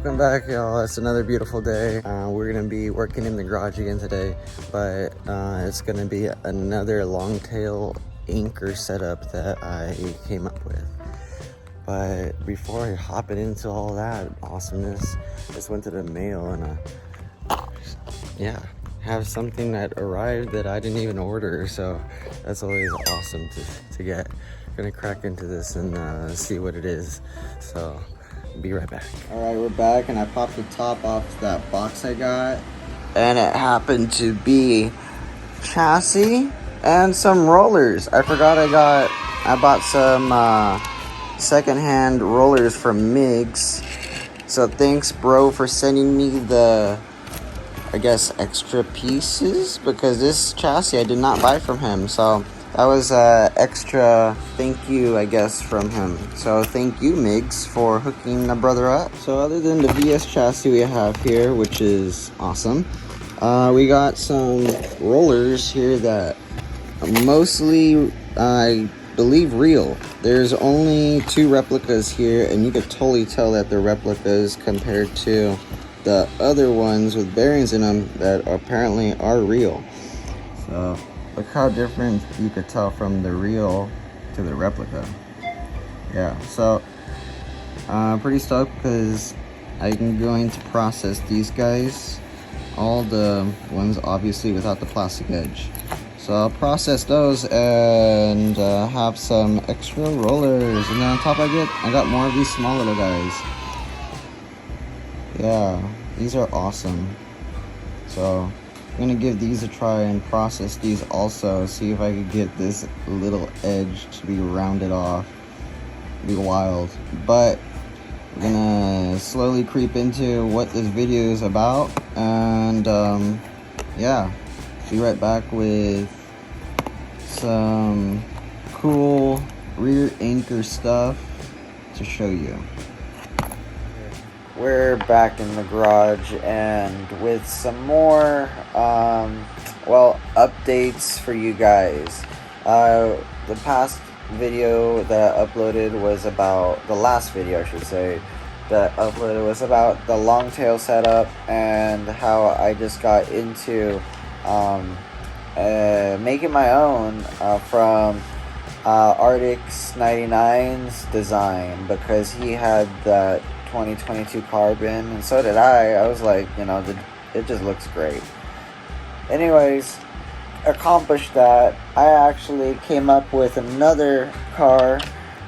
Welcome back, y'all. It's another beautiful day. We're gonna be working in the garage again today, but it's gonna be another long-tail anchor setup that I came up with. But before I hop into all that awesomeness, I just went to the mail and have something that arrived that I didn't even order. So that's always awesome to get. Gonna crack into this and see what it is. So be right back. All right, we're back, and I popped the top off that box I got, and it happened to be chassis and some rollers. I forgot I bought some secondhand rollers from Migs. So thanks, bro, for sending me the, I guess, extra pieces, because this chassis I did not buy from him. So that was extra thank you, I guess, from him. So thank you, Migs, for hooking the brother up. So other than the VS chassis we have here, which is awesome, we got some rollers here that mostly, I believe, real. There's only 2 replicas here, and you could totally tell that they're replicas compared to the other ones with bearings in them that apparently are real. So look how different you could tell from the real to the replica. Yeah, so pretty stoked because I'm going to process these guys, all the ones obviously without the plastic edge. So I'll process those and have some extra rollers, and then on top I got more of these small little guys. Yeah, these are awesome. So I'm gonna give these a try and process these also, see if I could get this little edge to be rounded off. It'd be wild. But we're gonna slowly creep into what this video is about, and yeah, be right back with some cool rear anchor stuff to show you. We're back in the garage, and with some more updates for you guys. The past video that I uploaded was about, the last video I should say, that I uploaded was about the long tail setup and how I just got into making my own from Arctic 99's design, because he had that 2022 carbon, and so did I was like, it just looks great. Anyways, accomplished that. I actually came up with another car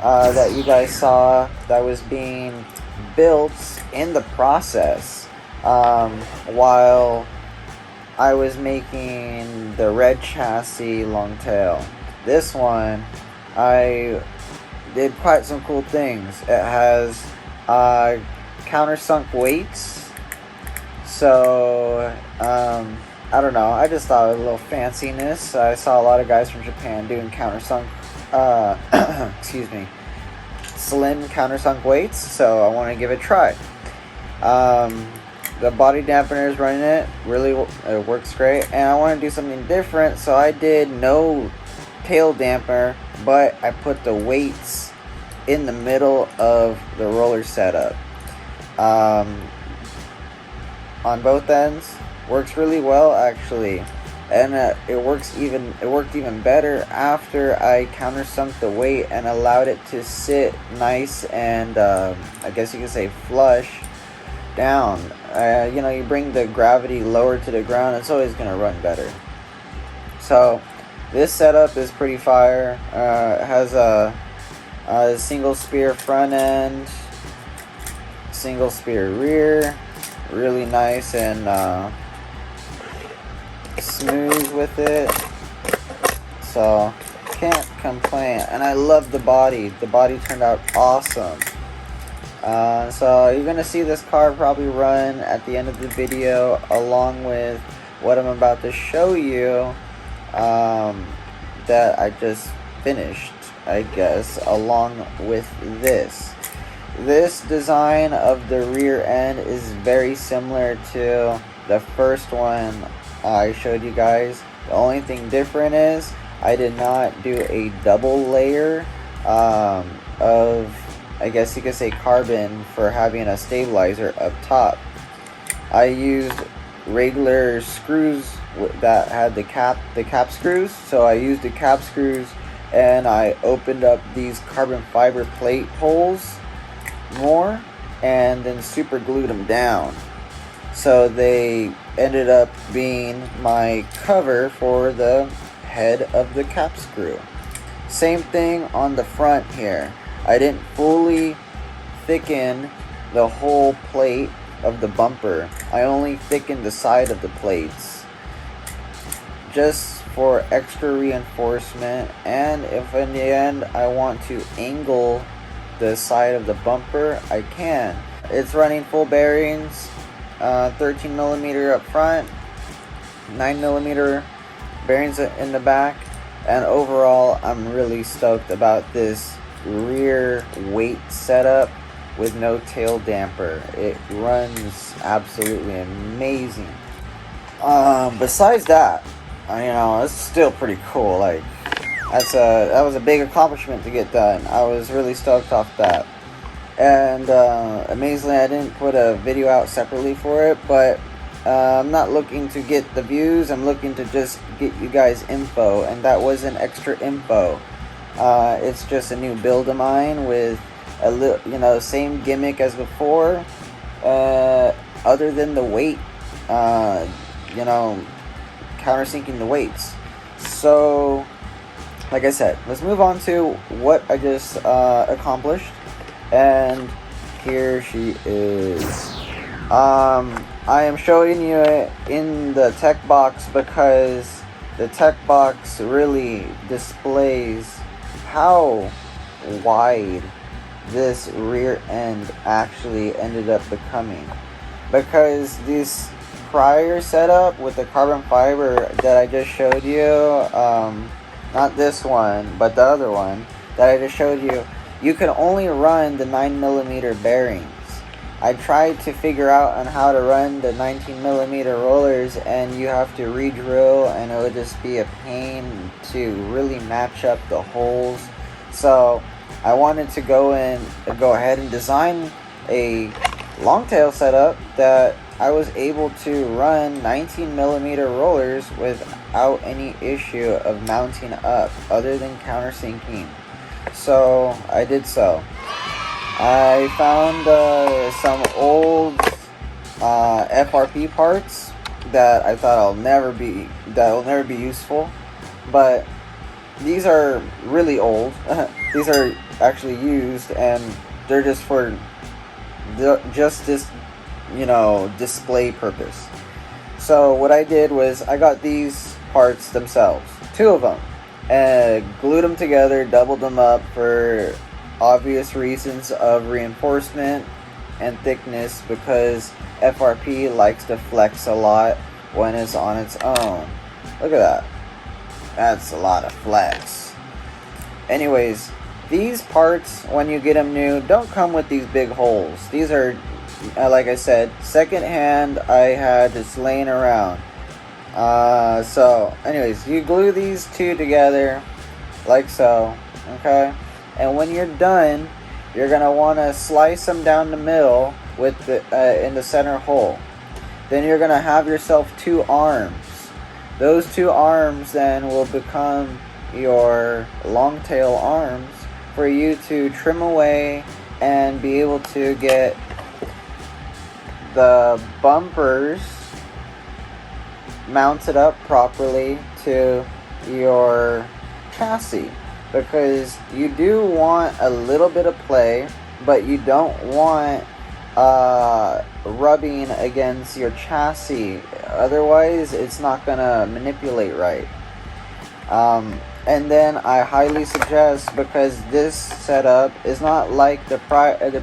that you guys saw that was being built in the process while I was making the red chassis long tail. This one, I did quite some cool things. It has countersunk weights, so I don't know, I just thought it was a little fanciness. I saw a lot of guys from Japan doing countersunk excuse me, slim countersunk weights, so I want to give it a try. The body dampener is running it really, it works great, and I want to do something different, so I did no tail damper, but I put the weights in the middle of the roller setup on both ends. Works really well, actually, and it worked even better after I countersunk the weight and allowed it to sit nice and I guess you could say flush down. You bring the gravity lower to the ground, it's always gonna run better. So this setup is pretty fire. It has a single spear front end, single spear rear, really nice and smooth with it, so can't complain. And I love the body turned out awesome. So you're gonna see this car probably run at the end of the video, along with what I'm about to show you that I just finished, I guess, along with this. This design of the rear end is very similar to the first one I showed you guys. The only thing different is I did not do a double layer of I guess you could say carbon for having a stabilizer up top. I used regular screws that had the cap screws, so I used the cap screws and I opened up these carbon fiber plate holes more and then super glued them down, so they ended up being my cover for the head of the cap screw. Same thing on the front here. I didn't fully thicken the whole plate of the bumper. I only thickened the side of the plates just for extra reinforcement, and if in the end I want to angle the side of the bumper, I can. It's running full bearings, 13 millimeter up front, 9 millimeter bearings in the back, and overall I'm really stoked about this rear weight setup with no tail damper. It runs absolutely amazing. Besides that, it's still pretty cool. Like, that was a big accomplishment to get done. I was really stoked off that. And amazingly, I didn't put a video out separately for it, but I'm not looking to get the views. I'm looking to just get you guys info, and that wasn't extra info. It's just a new build of mine with a little, same gimmick as before, other than the weight, countersinking the weights. So, like I said, let's move on to what I just accomplished. And here she is. I am showing you it in the tech box because the tech box really displays how wide this rear end actually ended up becoming. Because this prior setup with the carbon fiber that I just showed you, not this one, but the other one that I just showed you, you can only run the 9 millimeter bearings. I tried to figure out on how to run the 19 millimeter rollers, and you have to re-drill, and it would just be a pain to really match up the holes. So I wanted to go ahead and design a long tail setup that I was able to run 19 millimeter rollers without any issue of mounting up other than countersinking. So I did so. I found some old FRP parts that I thought will never be useful, but these are really old. These are actually used, and they're just for just this, display purpose. So what I did was I got these parts themselves, 2 of them, and glued them together, doubled them up for obvious reasons of reinforcement and thickness, because FRP likes to flex a lot when it's on its own. Look at that. That's a lot of flex. Anyways, these parts, when you get them new, don't come with these big holes. These are, like I said, secondhand. I had just laying around. So anyways, you glue these 2 together like so, okay? And when you're done, you're gonna want to slice them down the middle with in the center hole. Then you're gonna have yourself 2 arms. Those 2 arms then will become your long tail arms for you to trim away and be able to get the bumpers mounted up properly to your chassis. Because you do want a little bit of play, but you don't want rubbing against your chassis. Otherwise, it's not gonna manipulate right. And then I highly suggest, because this setup is not like the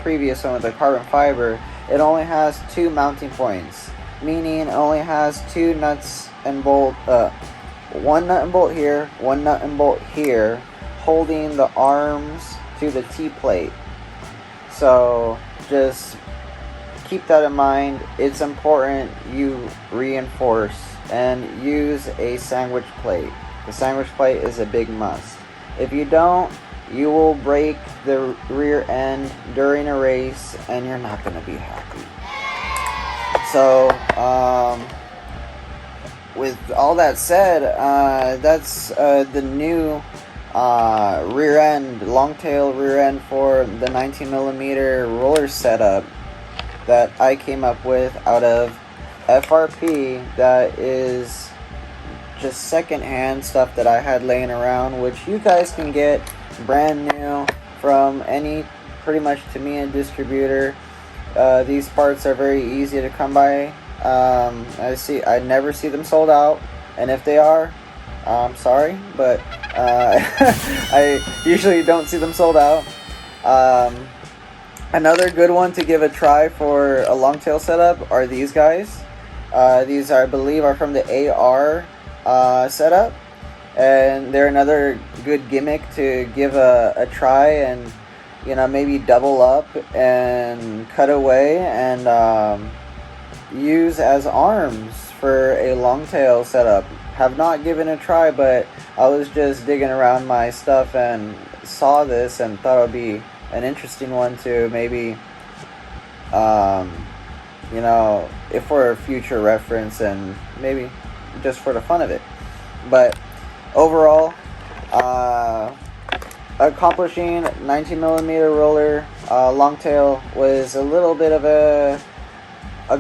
previous one with the carbon fiber, it only has 2 mounting points, meaning it only has 2 nuts and bolt, 1 nut and bolt here, 1 nut and bolt here, holding the arms to the T-plate. So just keep that in mind. It's important you reinforce and use a sandwich plate. The sandwich plate is a big must. If you don't, you will break the rear end during a race and you're not going to be happy. So, with all that said, that's the new rear end, long tail rear end for the 19mm roller setup that I came up with out of FRP. That is just secondhand stuff that I had laying around, which you guys can get brand new from any pretty much Tamiya distributor. These parts are very easy to come by. I never see them sold out, and if they are, I'm sorry, but I usually don't see them sold out. Another good one to give a try for a long tail setup are these guys. These I believe are from the AR setup, and they're another good gimmick to give a try, and maybe double up and cut away and use as arms for a long tail setup. Have not given a try, but I was just digging around my stuff and saw this and thought it would be an interesting one to maybe if for a future reference and maybe just for the fun of it. But overall, accomplishing 19mm roller long tail was a little bit of a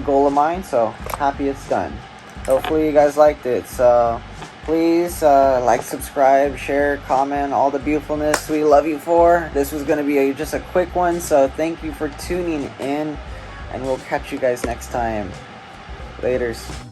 goal of mine, so happy it's done. Hopefully you guys liked it. So please like, subscribe, share, comment, all the beautifulness we love you for. This was going to be just a quick one, so thank you for tuning in, and we'll catch you guys next time. Laters.